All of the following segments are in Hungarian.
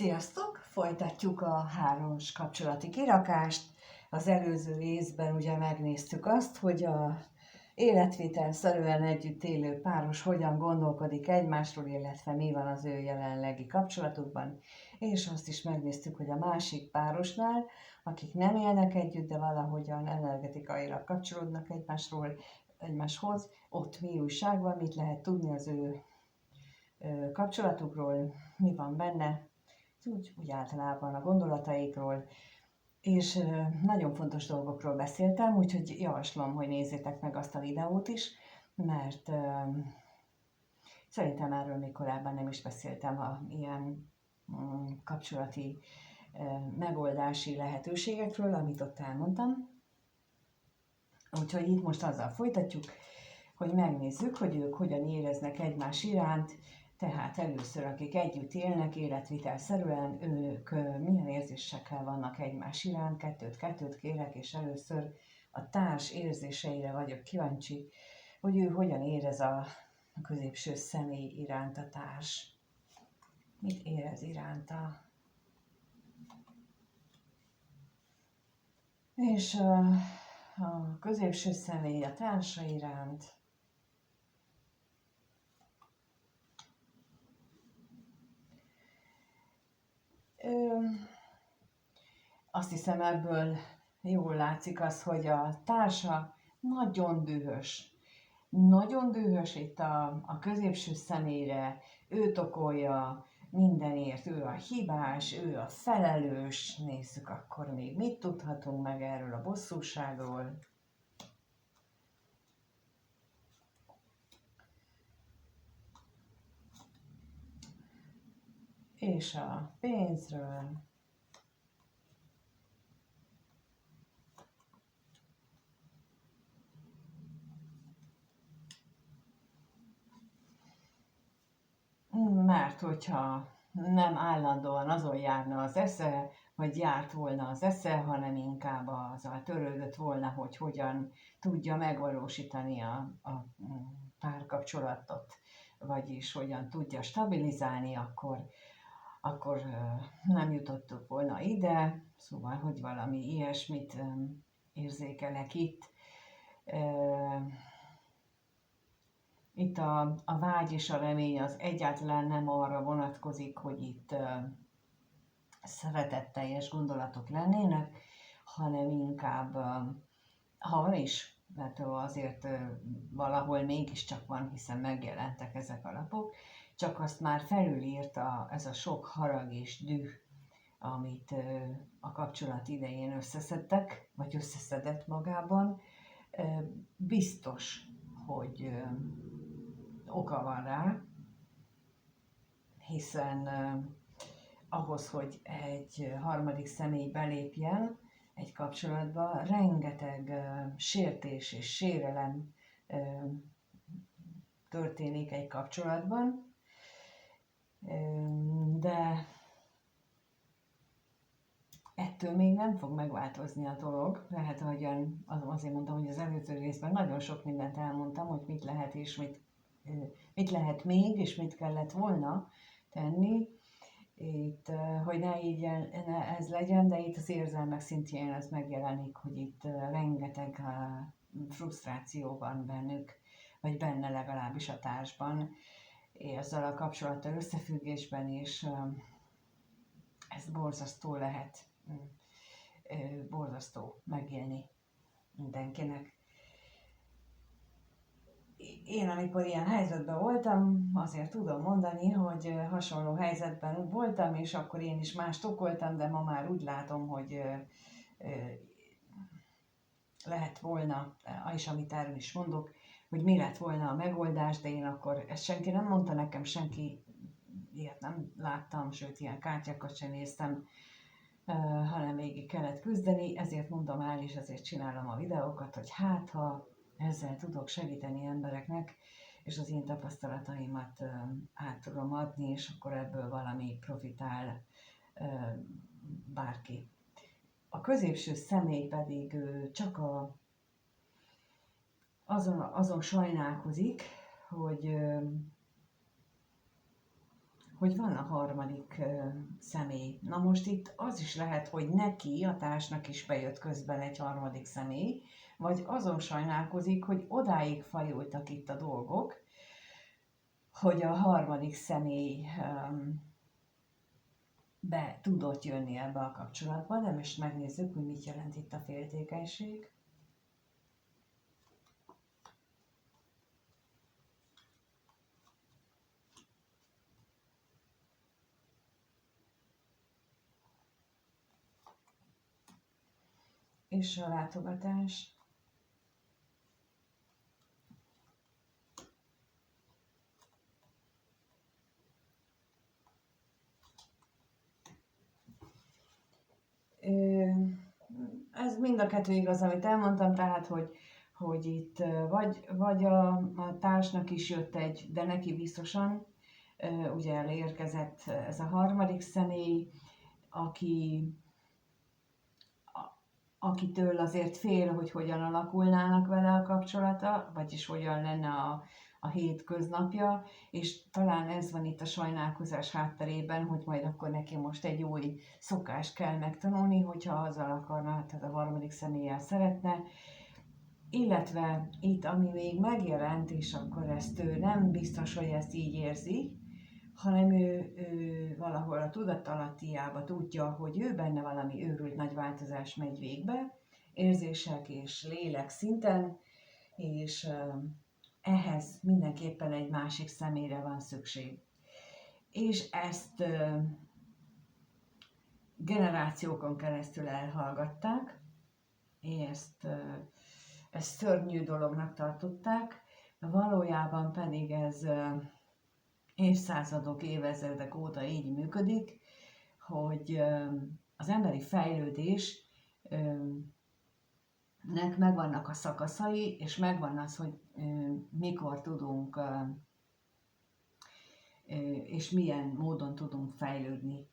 Sziasztok! Folytatjuk a hármas kapcsolati kirakást. Az előző részben ugye megnéztük azt, hogy a életvitelszerűen együtt élő páros hogyan gondolkodik egymásról, illetve mi van az ő jelenlegi kapcsolatukban, és azt is megnéztük, hogy a másik párosnál, akik nem élnek együtt, de valahogyan energetikailag kapcsolódnak egymáshoz, ott mi újság van, mit lehet tudni az ő kapcsolatukról, mi van benne, úgy általában a gondolataikról, és nagyon fontos dolgokról beszéltem, úgyhogy javaslom, hogy nézzétek meg azt a videót is, mert szerintem erről még korábban nem is beszéltem, ilyen kapcsolati megoldási lehetőségekről, amit ott elmondtam. Úgyhogy itt most azzal folytatjuk, hogy megnézzük, hogy ők hogyan éreznek egymás iránt, tehát először, akik együtt élnek életvitelszerűen, ők milyen érzésekkel vannak egymás iránt, kettőt kérek, és először a társ érzéseire vagyok kíváncsi, hogy ő hogyan érez a középső személy iránt a társ. Mit érez iránta? És a középső személy a társa iránt. Azt hiszem, ebből jól látszik az, hogy a társa nagyon dühös. Nagyon dühös itt a középső személyre, őt okolja mindenért, ő a hibás, ő a felelős. Nézzük akkor még, mit tudhatunk meg erről a bosszúságról. És a pénzről. Mert hogyha nem állandóan azon járna az esze, vagy járt volna az esze, hanem inkább azzal törődött volna, hogy hogyan tudja megvalósítani a párkapcsolatot, vagyis hogyan tudja stabilizálni, akkor nem jutottuk volna ide, szóval, hogy valami ilyesmit érzékelek itt. Itt a vágy és a remény az egyáltalán nem arra vonatkozik, hogy itt szeretetteljes gondolatok lennének, hanem inkább, ha van is, mert azért valahol mégiscsak van, hiszen megjelentek ezek a lapok, csak azt már felülírta ez a sok harag és düh, amit a kapcsolat idején összeszedtek, vagy összeszedett magában. Biztos, hogy oka van rá, hiszen ahhoz, hogy egy harmadik személy belépjen egy kapcsolatba, rengeteg sértés és sérelem történik egy kapcsolatban, de ettől még nem fog megváltozni a dolog. Lehet, hogy azért mondtam, hogy az előző részben nagyon sok mindent elmondtam, hogy mit lehet és mit lehet még, és mit kellett volna tenni. Itt, hogy ne ez legyen, de itt az érzelmek szintjén ez megjelenik, hogy itt rengeteg frusztráció van bennük, vagy benne legalábbis a társban, ezzel a kapcsolattal összefüggésben, és ez borzasztó lehet, borzasztó megélni mindenkinek. Én, amikor ilyen helyzetben voltam, azért tudom mondani, hogy hasonló helyzetben voltam, és akkor én is mást okoltam, de ma már úgy látom, hogy lehet volna, és amit erről is mondok, hogy mi lett volna a megoldás, de én akkor, ezt senki nem mondta nekem, senki ilyet nem láttam, sőt, ilyen kártyákat sem néztem, hanem végig kellett küzdeni, ezért mondom el, és ezért csinálom a videókat, hogy hát, ha ezzel tudok segíteni embereknek, és az én tapasztalataimat át tudom adni, és akkor ebből valami profitál bárki. A középső személy pedig csak azon sajnálkozik, hogy van a harmadik személy. Na most itt az is lehet, hogy neki, a társnak is bejött közben egy harmadik személy, vagy azon sajnálkozik, hogy odáig fajultak itt a dolgok, hogy a harmadik személy be tudott jönni ebbe a kapcsolatba, de most megnézzük, hogy mit jelent itt a féltékenység. És a látogatás. Ez mind a kettő igaz, amit elmondtam, tehát, hogy itt vagy a társnak is jött egy, de neki biztosan, ugye elérkezett ez a harmadik személy, akitől azért fél, hogy hogyan alakulnának vele a kapcsolata, vagyis hogyan lenne a hétköznapja, és talán ez van itt a sajnálkozás hátterében, hogy majd akkor neki most egy új szokást kell megtanulni, hogyha azzal akarna, tehát a harmadik személlyel szeretne, illetve itt, ami még megjelent, és akkor ezt ő nem biztos, hogy ezt így érzi, hanem ő valahol a tudatalattiába tudja, hogy ő benne valami őrült nagy változás megy végbe, érzések és lélek szinten, és ehhez mindenképpen egy másik személyre van szükség. És ezt generációkon keresztül elhallgatták, ezt szörnyű dolognak tartották, valójában pedig ez évszázadok, évezredek óta így működik, hogy az emberi fejlődésnek megvannak a szakaszai, és megvan az, hogy mikor tudunk és milyen módon tudunk fejlődni.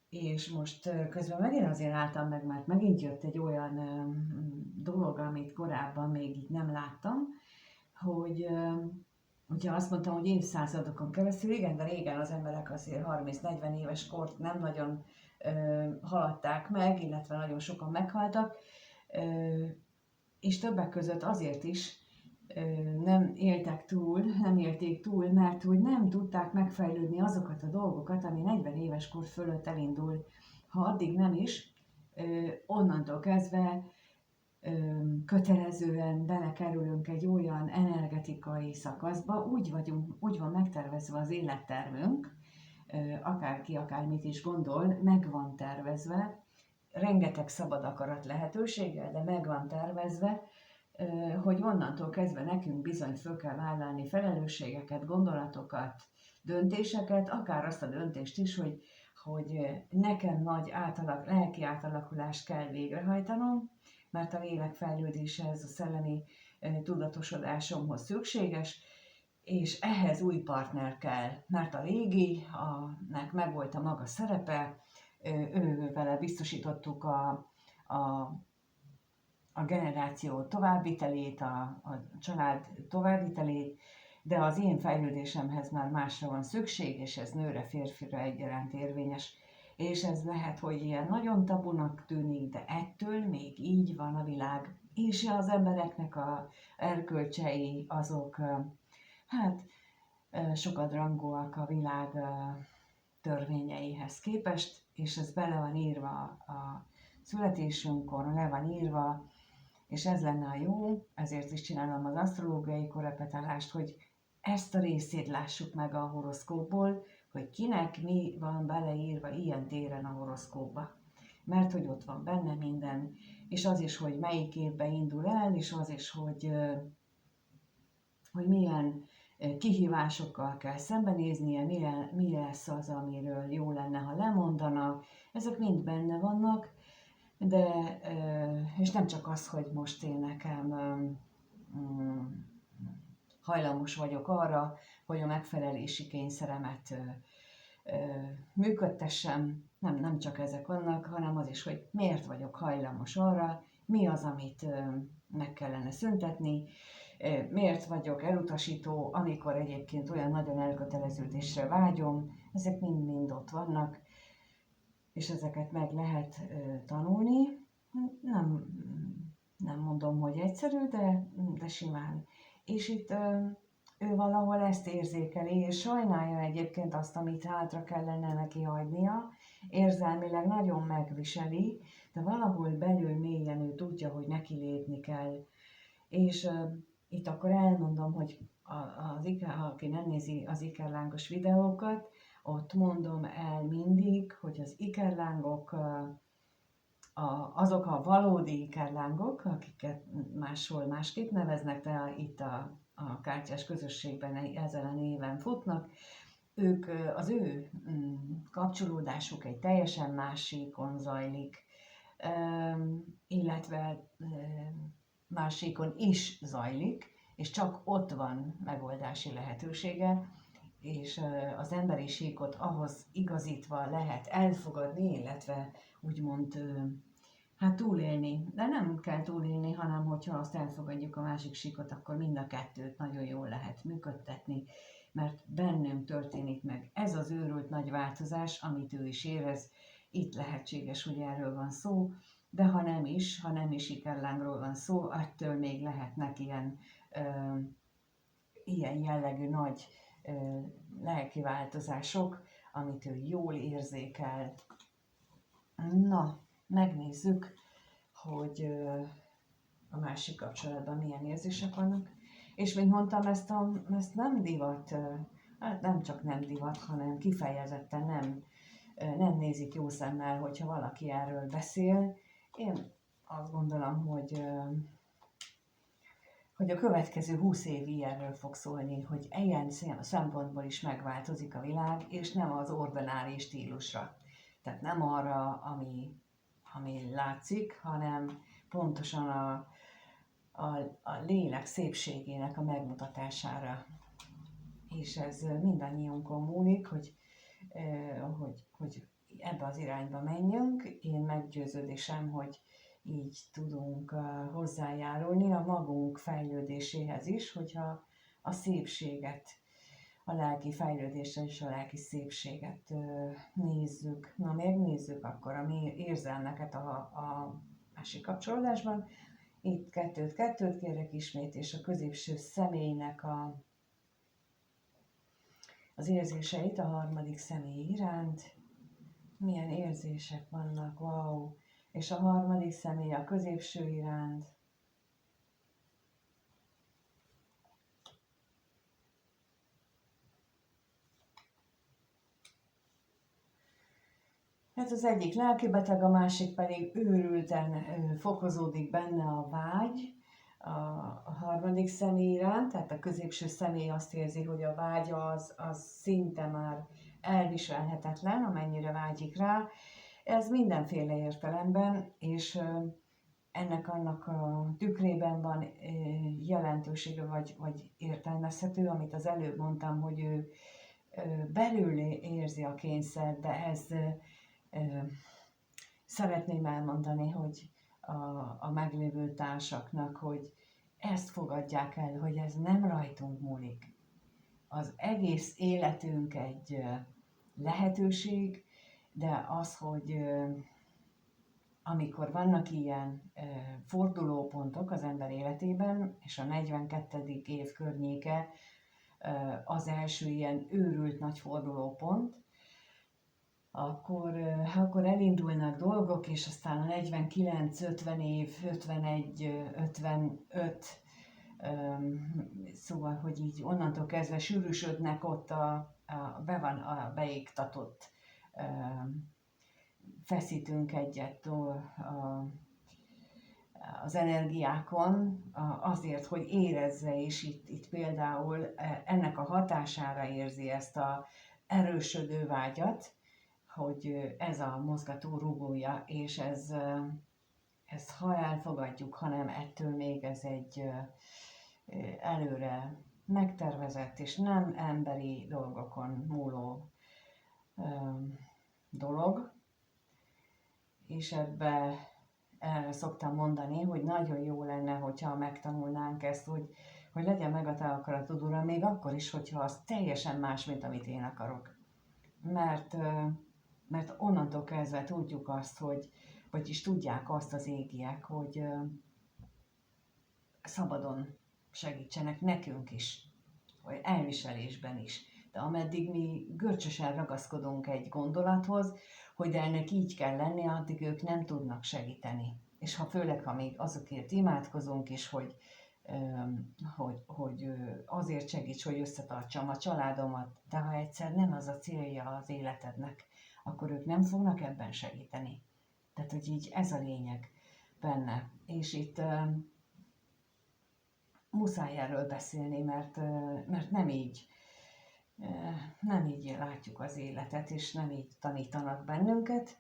És most közben megint azért álltam meg, mert megint jött egy olyan dolog, amit korábban még így nem láttam, hogy ugye azt mondtam, hogy évszázadokon keresztül, igen, de régen az emberek azért 30-40 éves kort nem nagyon haladták meg, illetve nagyon sokan meghaltak, és többek között azért is nem élték túl, mert hogy nem tudták megfejlődni azokat a dolgokat, ami 40 éves kor fölött elindul. Ha addig nem is, onnantól kezdve kötelezően belekerülünk egy olyan energetikai szakaszba, úgy van megtervezve az élettervünk, akárki akármit is gondol, meg van tervezve, rengeteg szabad akarat lehetőséggel, de meg van tervezve, hogy onnantól kezdve nekünk bizony föl kell vállalni felelősségeket, gondolatokat, döntéseket, akár azt a döntést is, hogy nekem nagy lelki átalakulást kell végrehajtanom, mert a lélek fejlődése ez a szellemi tudatosodásomhoz szükséges, és ehhez új partner kell, mert a réginek megvolt a maga szerepe, vele biztosítottuk a generáció továbbvitelét, a család továbbvitelét, de az én fejlődésemhez már másra van szükség, és ez nőre, férfira egyaránt érvényes. És ez lehet, hogy ilyen nagyon tabunak tűnik, de ettől még így van a világ. És az embereknek a erkölcsei azok, sokadrangúak a világ törvényeihez képest, és ez bele van írva a születésünkon, le van írva, és ez lenne a jó, ezért is csinálom az asztrológiai korrepetálást, hogy ezt a részét lássuk meg a horoszkópból, hogy kinek mi van beleírva ilyen téren a horoszkópba. Mert hogy ott van benne minden, és az is, hogy melyik évben indul el, és az is, hogy milyen kihívásokkal kell szembenéznie, mi lesz az, amiről jó lenne, ha lemondana. Ezek mind benne vannak, de, és nem csak az, hogy most én nekem hajlamos vagyok arra, hogy a megfelelési kényszeremet működtessem, nem csak ezek vannak, hanem az is, hogy miért vagyok hajlamos arra, mi az, amit meg kellene szüntetni, Miért vagyok elutasító, amikor egyébként olyan nagyon elköteleződésre vágyom, ezek mind-mind ott vannak, és ezeket meg lehet tanulni. Nem, nem mondom, hogy egyszerű, de simán. És itt ő valahol ezt érzékeli, és sajnálja egyébként azt, amit hátra kellene neki hagynia, érzelmileg nagyon megviseli, de valahol belül mélyen ő tudja, hogy neki lépni kell. És itt akkor elmondom, hogy aki nem nézi az ikerlángos videókat, ott mondom el mindig, hogy az ikerlángok azok a valódi ikerlángok, akiket máshol másképp neveznek, de itt a kártyás közösségben ezen a néven futnak, ők, az ő kapcsolódásuk egy teljesen más síkon zajlik, illetve más síkon is zajlik, és csak ott van megoldási lehetősége, és az emberi síkot ahhoz igazítva lehet elfogadni, illetve úgymond hát túlélni. De nem kell túlélni, hanem hogyha azt elfogadjuk a másik síkot, akkor mind a kettőt nagyon jól lehet működtetni, mert bennünk történik meg ez az őrült nagy változás, amit ő is érez. Itt lehetséges, hogy erről van szó, de ha nem is ikerlángról van szó, attól még lehetnek ilyen jellegű nagy lelki változások, amit ő jól érzékel. Na, megnézzük, hogy a másik kapcsolatban milyen érzések vannak. És mint mondtam, ezt nem divat, hát nem csak nem divat, hanem kifejezetten nem nézik jó szemmel, hogyha valaki erről beszél. Én azt gondolom, hogy a következő 20 év ilyenről fog szólni, hogy ilyen szempontból is megváltozik a világ, és nem az ordinári stílusra. Tehát nem arra, ami látszik, hanem pontosan a lélek szépségének a megmutatására. És ez mindannyiunkon múlik, hogy ebbe az irányba menjünk. Én meggyőződésem, hogy így tudunk hozzájárulni a magunk fejlődéséhez is, hogyha a szépséget, a lelki fejlődésre és a lelki szépséget nézzük. Na, megnézzük akkor a mi érzelmeket a másik kapcsolódásban. Itt kettőt kérek ismét, és a középső személynek az érzéseit a harmadik személy iránt. Milyen érzések vannak, wow! És a harmadik személy a középső iránt. Hát az egyik lelkibeteg, a másik pedig őrülten fokozódik benne a vágy a harmadik személy iránt, tehát a középső személy azt érzi, hogy a vágya az szinte már elviselhetetlen, amennyire vágyik rá. Ez mindenféle értelemben, és annak a tükrében van jelentősége, vagy értelmezhető, amit az előbb mondtam, hogy ő belül érzi a kényszer, de ez szeretném elmondani, hogy a meglévő társaknak, hogy ezt fogadják el, hogy ez nem rajtunk múlik. Az egész életünk egy lehetőség, de az, hogy amikor vannak ilyen fordulópontok az ember életében, és a 42. év környéke az első ilyen őrült nagy fordulópont, akkor elindulnak dolgok, és aztán a 49, 50 év, 51, 55, szóval, hogy így onnantól kezdve sűrűsödnek ott be van a beiktatott, feszítünk egyet az energiákon, azért, hogy érezze, és itt például ennek a hatására érzi ezt a erősödő vágyat, hogy ez a mozgató rugója, és ez ha elfogadjuk, hanem ettől még ez egy előre megtervezett és nem emberi dolgokon múló dolog, és erre szoktam mondani, hogy nagyon jó lenne, hogyha megtanulnánk ezt, hogy legyen meg a te akaratod, Uram, még akkor is, hogyha az teljesen más, mint amit én akarok. Mert onnantól kezdve tudjuk azt, vagyis tudják azt az égiek, hogy szabadon segítsenek nekünk is, vagy elviselésben is. De ameddig mi görcsösen ragaszkodunk egy gondolathoz, hogy de ennek így kell lenni, addig ők nem tudnak segíteni. És főleg, ha még azokért imádkozunk is, hogy azért segíts, hogy összetartsam a családomat, de ha egyszer nem az a célja az életednek, akkor ők nem fognak ebben segíteni. Tehát, hogy így ez a lényeg benne. És itt muszáj erről beszélni, mert nem így látjuk az életet, és nem így tanítanak bennünket.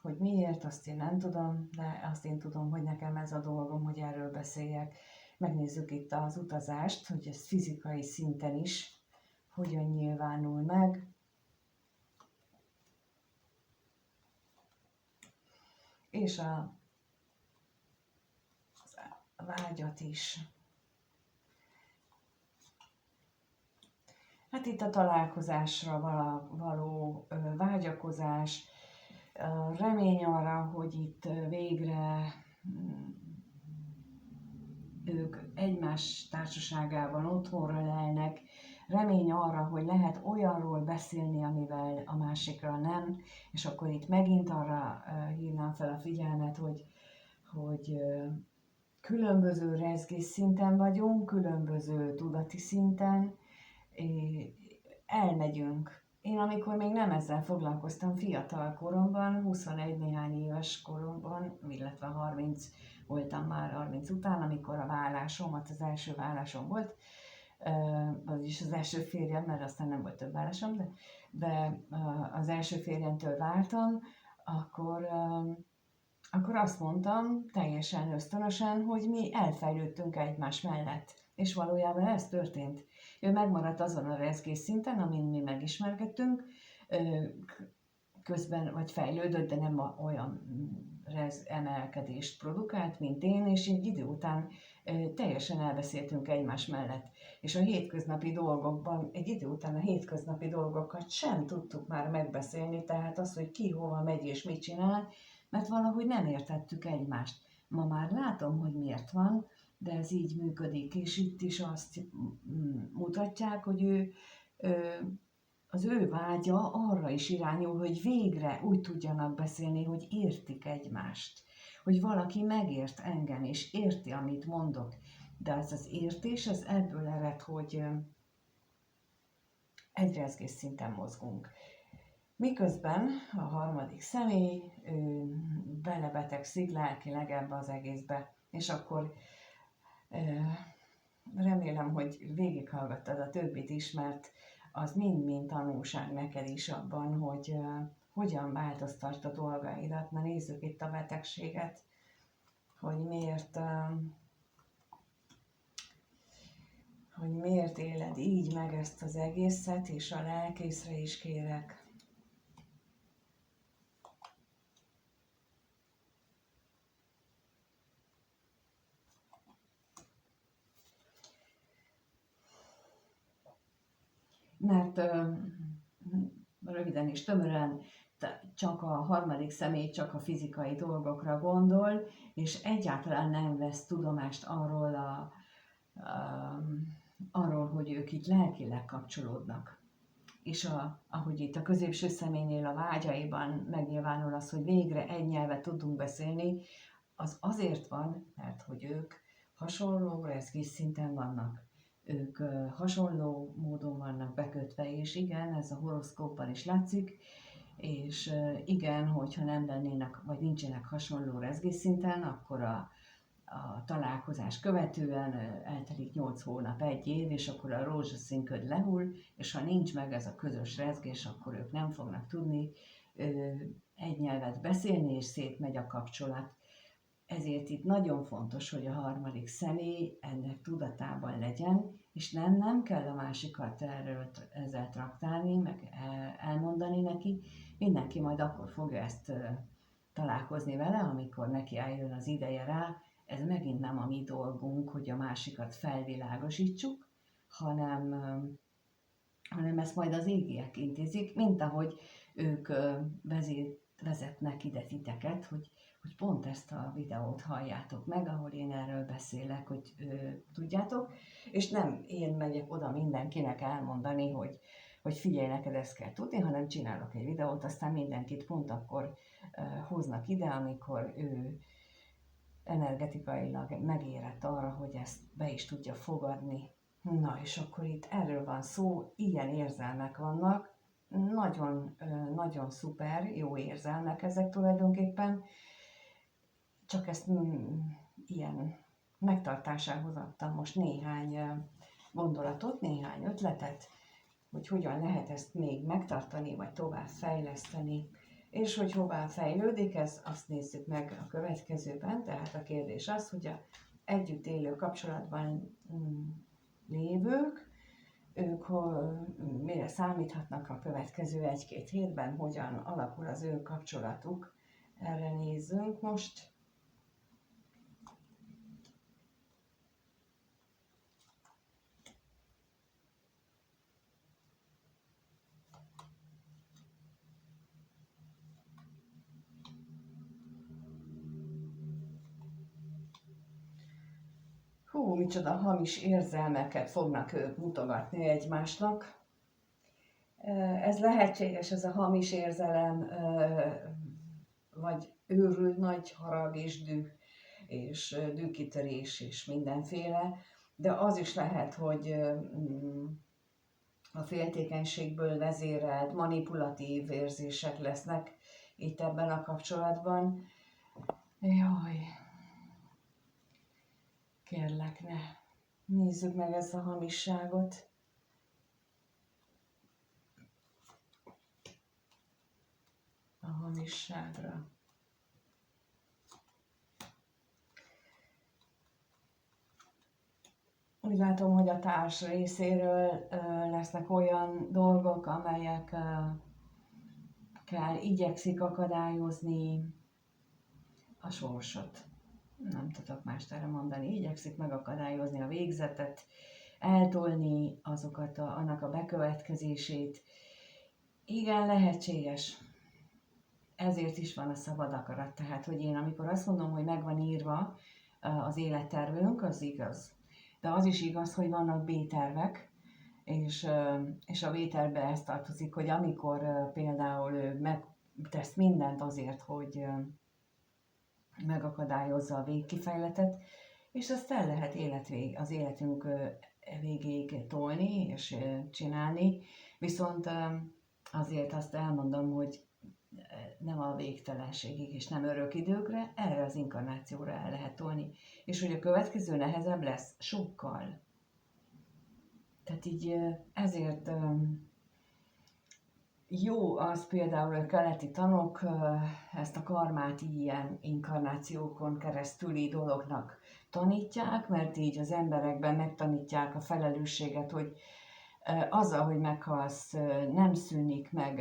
Hogy miért, azt én nem tudom, de azt én tudom, hogy nekem ez a dolgom, hogy erről beszéljek. Megnézzük itt az utazást, hogy ez fizikai szinten is hogyan nyilvánul meg. És a vágyat is. Hát itt a találkozásra való vágyakozás, remény arra, hogy itt végre ők egymás társaságában otthonra lelnek, remény arra, hogy lehet olyanról beszélni, amivel a másikra nem, és akkor itt megint arra hívnám fel a figyelmet, hogy különböző rezgésszinten vagyunk, különböző tudati szinten, elmegyünk. Én amikor még nem ezzel foglalkoztam fiatal koromban, 21 néhány éves koromban, illetve 30 voltam már 30 után, amikor a vállásomat, az első vállásom volt, vagyis az első férjem, mert aztán nem volt több vállásom, de az első férjemtől váltam, akkor azt mondtam teljesen ösztönösen, hogy mi elfejlődtünk egymás mellett. És valójában ez történt. Ő megmaradt azon a rezgés szinten, amin mi megismerkedtünk, közben vagy fejlődött, de nem olyan emelkedést produkált, mint én, és egy idő után teljesen elbeszéltünk egymás mellett. És a hétköznapi dolgokban, egy idő után a hétköznapi dolgokat sem tudtuk már megbeszélni, tehát az, hogy ki hova megy és mit csinál, mert valahogy nem értettük egymást. Ma már látom, hogy miért van, de ez így működik, és itt is azt mutatják, hogy az ő vágya arra is irányul, hogy végre úgy tudjanak beszélni, hogy értik egymást. Hogy valaki megért engem, és érti, amit mondok. De ez az értés, ez ebből ered, hogy egy rezgés szinten mozgunk. Miközben a harmadik személy belebetegszik lelkileg ebbe az egészbe. És akkor remélem, hogy végighallgattad a többit is, mert az mind-mind tanulság neked is abban, hogy hogyan változtasd a dolgaidat. Na nézzük itt a betegséget, hogy miért éled így meg ezt az egészet, és a lelkészre is kérek. Mert röviden és tömören csak a harmadik személy csak a fizikai dolgokra gondol, és egyáltalán nem vesz tudomást arról, hogy ők itt lelkileg kapcsolódnak. És ahogy itt a középső személynél a vágyaiban megnyilvánul az, hogy végre egy nyelvet tudunk beszélni, az azért van, mert hogy ők hasonló rezgés szinten vannak. Ők hasonló módon vannak bekötve, és igen, ez a horoszkópban is látszik, és igen, hogyha nem lennének, vagy nincsenek hasonló rezgésszinten, akkor a találkozás követően eltelik 8 hónap, 1 év, és akkor a rózsaszínköd lehull, és ha nincs meg ez a közös rezgés, akkor ők nem fognak tudni egy nyelvet beszélni, és szétmegy a kapcsolat. Ezért itt nagyon fontos, hogy a harmadik személy ennek tudatában legyen, és nem kell a másikat ezzel traktálni, meg elmondani neki. Mindenki majd akkor fogja ezt találkozni vele, amikor neki eljön az ideje rá. ez megint nem a mi dolgunk, hogy a másikat felvilágosítsuk, hanem ezt majd az égiek intézik, mint ahogy ők vezetnek ide titeket, hogy pont ezt a videót halljátok meg, ahol én erről beszélek, hogy tudjátok, és nem én megyek oda mindenkinek elmondani, hogy figyelj, neked ezt kell tudni, hanem csinálok egy videót, aztán mindenkit pont akkor hoznak ide, amikor ő energetikailag megérett arra, hogy ezt be is tudja fogadni. Na, és akkor itt erről van szó, ilyen érzelmek vannak, nagyon, nagyon szuper, jó érzelmek ezek tulajdonképpen, csak ezt ilyen megtartásához adtam most néhány gondolatot, néhány ötletet, hogy hogyan lehet ezt még megtartani, vagy tovább fejleszteni, és hogy hová fejlődik, azt nézzük meg a következőben. Tehát a kérdés az, hogy a együtt élő kapcsolatban lévők, ők mire számíthatnak a következő 1-2 hétben, hogyan alakul az ő kapcsolatuk. Erre nézzünk most. Hú, micsoda hamis érzelmeket fognak ők mutogatni egymásnak. Ez lehetséges, ez a hamis érzelem, vagy őrült nagy harag és düh, és dühkitörés és mindenféle, de az is lehet, hogy a féltékenységből vezérelt, manipulatív érzések lesznek itt ebben a kapcsolatban. Jaj, kérlek, ne nézzük meg ezt a hamisságot. A hamisságra. Úgy látom, hogy a társ részéről lesznek olyan dolgok, amelyekkel igyekszik akadályozni a sorsot. Nem tudok mást erre mondani. Igyekszik megakadályozni a végzetet, eltolni annak a bekövetkezését. Igen, lehetséges. Ezért is van a szabad akarat. Tehát, hogy én amikor azt mondom, hogy meg van írva az élettervünk, az igaz. De az is igaz, hogy vannak B-tervek, és a B-tervbe ez tartozik, hogy amikor például ő megtesz mindent azért, hogy megakadályozza a végkifejletet, és azt el lehet az életünk végéig tolni és csinálni, viszont azért azt elmondom, hogy nem a végtelenségig és nem örök időkre, erre az inkarnációra el lehet tolni. És hogy a következő nehezebb lesz, sokkal. Tehát így ezért jó az például a keleti tanok ezt a karmát ilyen inkarnációkon keresztüli dolognak tanítják, mert így az emberekben megtanítják a felelősséget, hogy azzal, hogy meghalsz, nem szűnik meg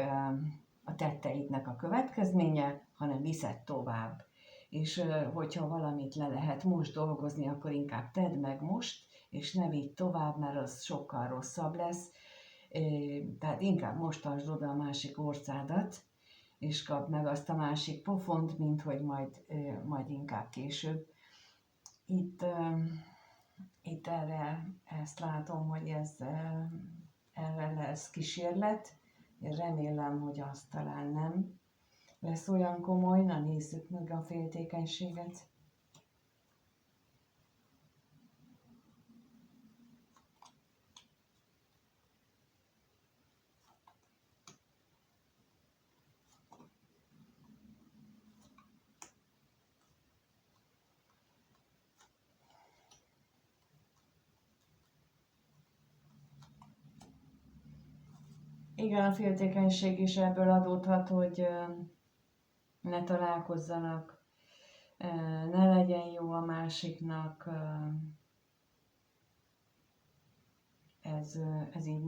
a tetteidnek a következménye, hanem viszed tovább. És hogyha valamit le lehet most dolgozni, akkor inkább tedd meg most, és ne vidd tovább, mert az sokkal rosszabb lesz. Tehát inkább most tartsd oda a másik orcádat, és kapd meg azt a másik pofont, mint hogy majd inkább később. Itt erre ezt látom, hogy erre lesz kísérlet. Én remélem, hogy az talán nem lesz olyan komoly. Na, nézzük meg a féltékenységet. Igen, a féltékenység is ebből adódhat, hogy ne találkozzanak, ne legyen jó a másiknak, ez így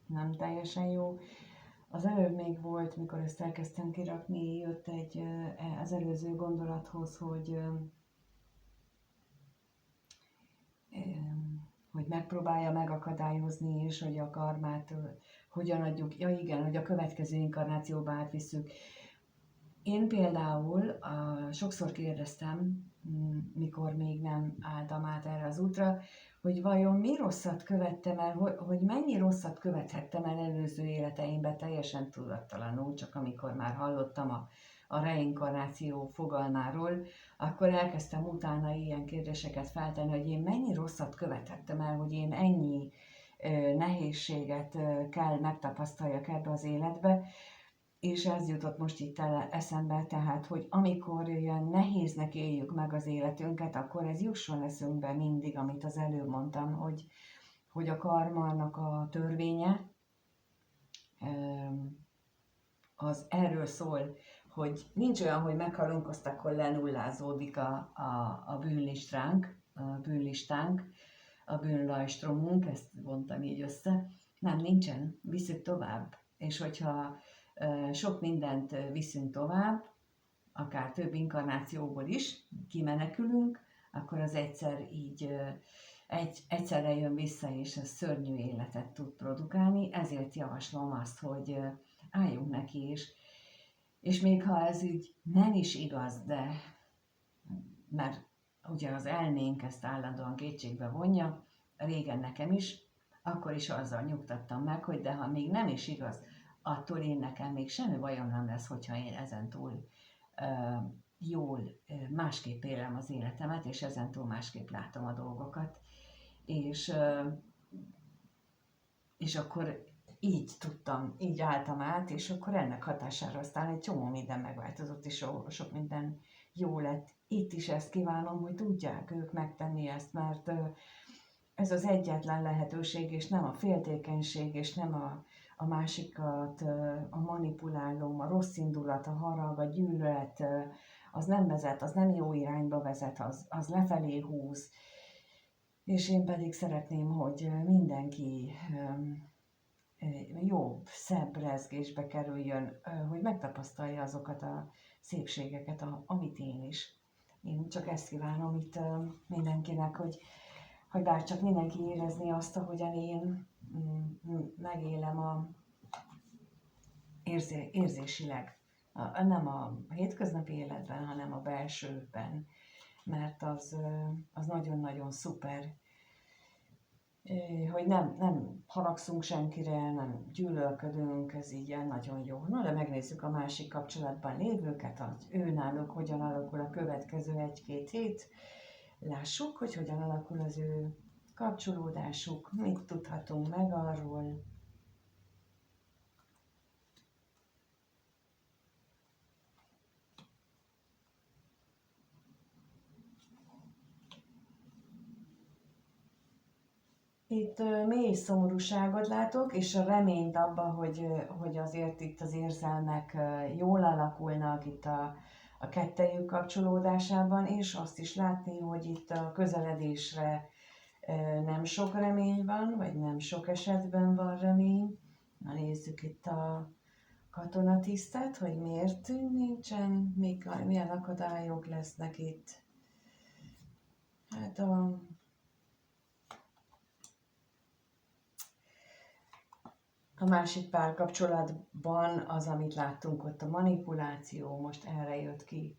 nem teljesen jó. Az előbb még volt, mikor ezt elkezdtem kirakni, jött az előző gondolathoz, hogy hogy megpróbálja megakadályozni, és hogy a karmát hogyan adjuk, ja igen, hogy a következő inkarnációba átvisszük. Én például sokszor kérdeztem, mikor még nem álltam át erre az útra, hogy vajon mi rosszat követtem el, hogy mennyi rosszat követhettem el előző életeimben teljesen tudattalanul, csak amikor már hallottam a reinkarnáció fogalmáról, akkor elkezdtem utána ilyen kérdéseket feltenni, hogy én mennyi rosszat követhettem el, hogy én ennyi nehézséget kell megtapasztaljak ebbe az életbe, és ez jutott most itt eszembe, tehát, hogy amikor ilyen nehéznek éljük meg az életünket, akkor ez jusson eszünkbe mindig, amit az előbb mondtam, hogy a karmának a törvénye az erről szól, hogy nincs olyan, hogy meghalunk, azt akkor lenullázódik a bűnlistánk, a bűnlajstromunk, ezt vontam így össze. Nem, nincsen, visszük tovább. És hogyha sok mindent viszünk tovább, akár több inkarnációból is kimenekülünk, akkor az egyszer így egyszerre jön vissza, és ez szörnyű életet tud produkálni. Ezért javaslom azt, hogy álljunk neki is. És még ha ez így nem is igaz, de mert ugye az elménk ezt állandóan kétségbe vonja, régen nekem is, akkor is azzal nyugtattam meg, hogy de ha még nem is igaz, attól én nekem még semmi bajom nem lesz, hogyha én ezentúl jól másképp élem az életemet, és ezentúl másképp látom a dolgokat. És akkor így álltam át, és akkor ennek hatására aztán egy csomó minden megváltozott, és sok minden jó lett. Itt is ezt kívánom, hogy tudják ők megtenni ezt, mert ez az egyetlen lehetőség, és nem a féltékenység, és nem a másikat, a manipulálom, a rossz indulat, a harag, a gyűlölet, az nem vezet, az nem jó irányba vezet, az lefelé húz. És én pedig szeretném, hogy mindenki jobb, szebb rezgésbe kerüljön, hogy megtapasztalja azokat a szépségeket, amit én is. Én csak ezt kívánom itt mindenkinek, hogy bárcsak mindenki érezni azt, ahogyan én megélem érzésileg. Nem a hétköznapi életben, hanem a belsőben, mert az nagyon-nagyon szuper, hogy nem haragszunk senkire, nem gyűlölködünk, ez így nagyon jó. Na, de megnézzük a másik kapcsolatban lévőket, hogy náluk hogyan alakul a következő 1-2 hét. Lássuk, hogy hogyan alakul az ő kapcsolódásuk, mit tudhatunk meg arról. Itt mély szomorúságot látok, és a reményt abban, hogy azért itt az érzelmek jól alakulnak itt a kettejük kapcsolódásában, és azt is látni, hogy itt a közeledésre nem sok remény van, vagy nem sok esetben van remény. Na nézzük itt a katonatisztet, hogy miért nincsen, milyen akadályok lesznek itt. Hát a másik párkapcsolatban az, amit láttunk ott, a manipuláció, most erre jött ki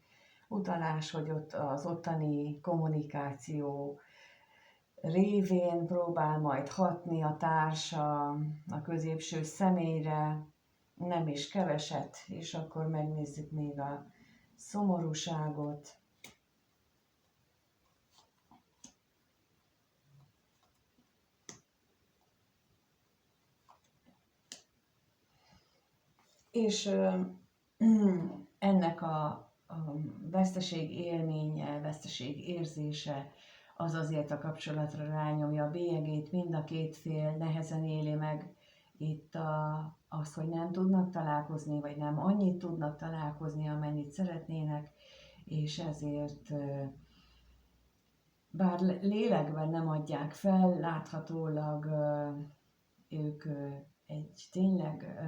utalás, hogy ott az ottani kommunikáció révén próbál majd hatni a társa a középső személyre, nem is keveset, és akkor megnézzük még a szomorúságot. És ennek a veszteség élménye, veszteség érzése, az azért a kapcsolatra rányomja a bélyegét, mind a két fél nehezen éli meg itt az, hogy nem tudnak találkozni, vagy nem annyit tudnak találkozni, amennyit szeretnének, és ezért bár lélekben nem adják fel, láthatólag ők egy tényleg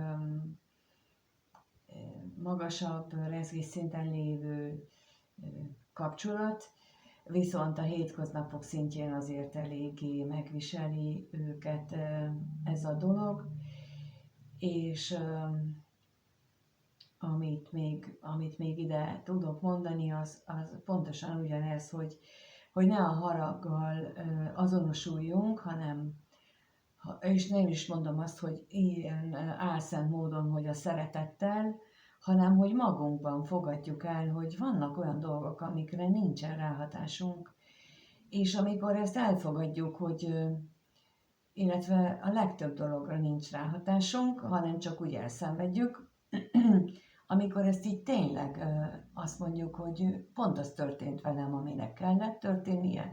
magasabb rezgésszinten lévő kapcsolat, viszont a hétköznapok szintjén azért eléggé megviseli őket ez a dolog, és amit még ide tudok mondani, az pontosan ugyanez, hogy ne a haraggal azonosuljunk, hanem, és nem is mondom azt, hogy ilyen álszent módon, hogy a szeretettel, hanem hogy magunkban fogadjuk el, hogy vannak olyan dolgok, amikre nincsen ráhatásunk, és amikor ezt elfogadjuk, hogy illetve a legtöbb dologra nincs ráhatásunk, hanem csak úgy elszenvedjük, amikor ezt így tényleg azt mondjuk, hogy pont az történt velem, aminek kellett történnie,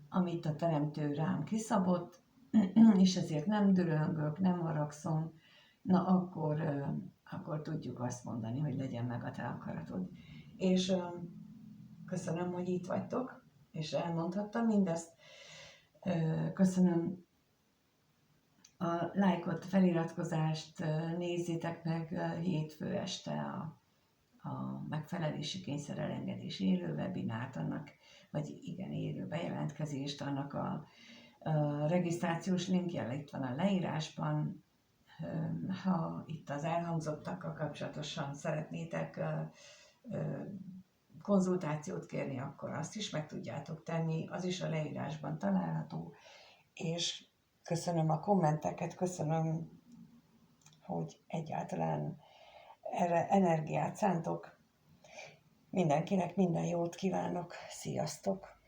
amit a Teremtő rám kiszabott, és ezért nem düröngök, nem haragszom, na akkor tudjuk azt mondani, hogy legyen meg a te akaratod. És köszönöm, hogy itt vagytok, és elmondhattam mindezt. Köszönöm a lájkot, feliratkozást, nézzétek meg hétfő este a megfelelési kényszer elengedés élő webinárt, élő bejelentkezést, annak a regisztrációs linkje itt van a leírásban. Ha itt az elhangzottakkal kapcsolatosan szeretnétek konzultációt kérni, akkor azt is meg tudjátok tenni, az is a leírásban található, és köszönöm a kommenteket, köszönöm, hogy egyáltalán erre energiát szántok. Mindenkinek minden jót kívánok, sziasztok!